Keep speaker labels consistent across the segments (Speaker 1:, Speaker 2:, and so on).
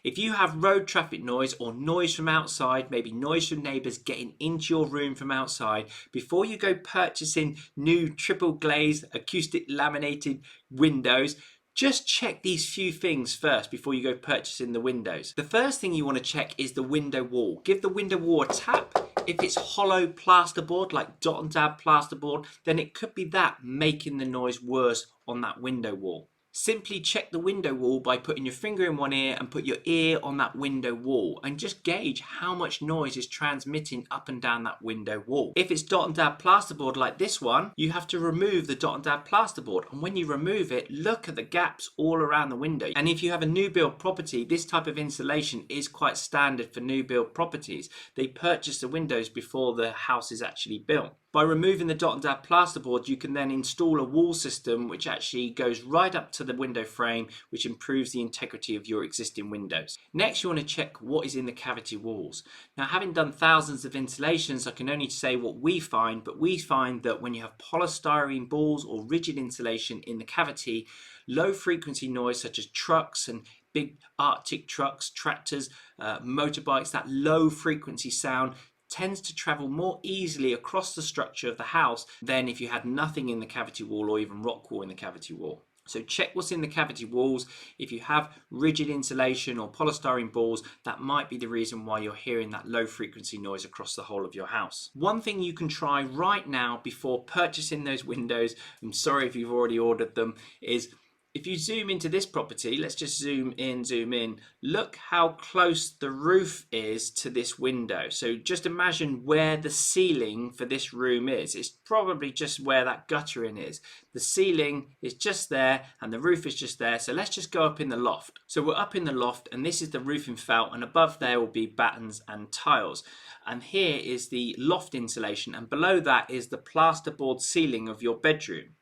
Speaker 1: If you have road traffic noise or noise from outside, maybe noise from neighbours getting into your room from outside, before you go purchasing new triple glazed acoustic laminated windows, just check these few things first before you go purchasing the windows. The first thing you want to check is the window wall. Give the window wall a tap. If it's hollow plasterboard, like dot and dab plasterboard, then it could be that making the noise worse on that window wall. Simply check the window wall by putting your finger in one ear and put your ear on that window wall and just gauge how much noise is transmitting up and down that window wall. If it's dot and dab plasterboard like this one, you have to remove the dot and dab plasterboard, and when you remove it, look at the gaps all around the window. And if you have a new build property, this type of insulation is quite standard for new build properties. They purchase the windows before the house is actually built. By removing the dot and dab plasterboard, you can then install a wall system which actually goes right up to the window frame, which improves the integrity of your existing windows. Next, you want to check what is in the cavity walls. Now, having done thousands of installations, I can only say what we find, but we find that when you have polystyrene balls or rigid insulation in the cavity, low frequency noise such as trucks and big Arctic trucks, tractors, motorbikes, that low frequency sound tends to travel more easily across the structure of the house than if you had nothing in the cavity wall or even rock wall in the cavity wall. So check what's in the cavity walls. If you have rigid insulation or polystyrene balls, that might be the reason why you're hearing that low frequency noise across the whole of your house. One thing you can try right now before purchasing those windows, I'm sorry if you've already ordered them, is if you zoom into this property, let's just zoom in, look how close the roof is to this window. So just imagine where the ceiling for this room is. It's probably just where that guttering is. The ceiling is just there and the roof is just there. So let's just go up in the loft. So we're up in the loft and this is the roofing felt, and above there will be battens and tiles. And here is the loft insulation, and below that is the plasterboard ceiling of your bedroom.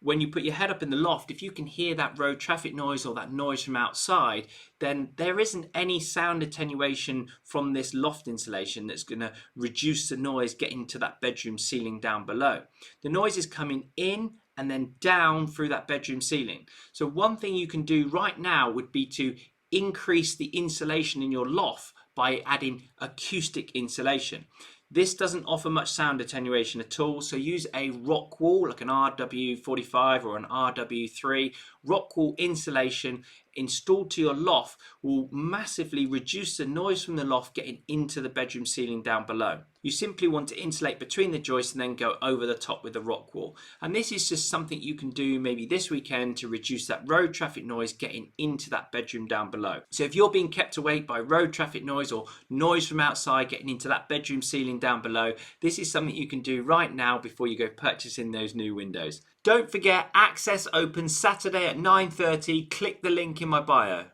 Speaker 1: When you put your head up in the loft, if you can hear that road traffic noise or that noise from outside, then there isn't any sound attenuation from this loft insulation that's going to reduce the noise getting to that bedroom ceiling down below. The noise is coming in and then down through that bedroom ceiling. So one thing you can do right now would be to increase the insulation in your loft by adding acoustic insulation. This doesn't offer much sound attenuation at all, so use a rock wall like an RW45 or an RW3. Rock wall insulation installed to your loft will massively reduce the noise from the loft getting into the bedroom ceiling down below. You simply want to insulate between the joists and then go over the top with the rock wall. And this is just something you can do maybe this weekend to reduce that road traffic noise getting into that bedroom down below. So if you're being kept awake by road traffic noise or noise from outside getting into that bedroom ceiling down below, this is something you can do right now before you go purchasing those new windows. Don't forget, access opens Saturday at 9:30. Click the link in my bio.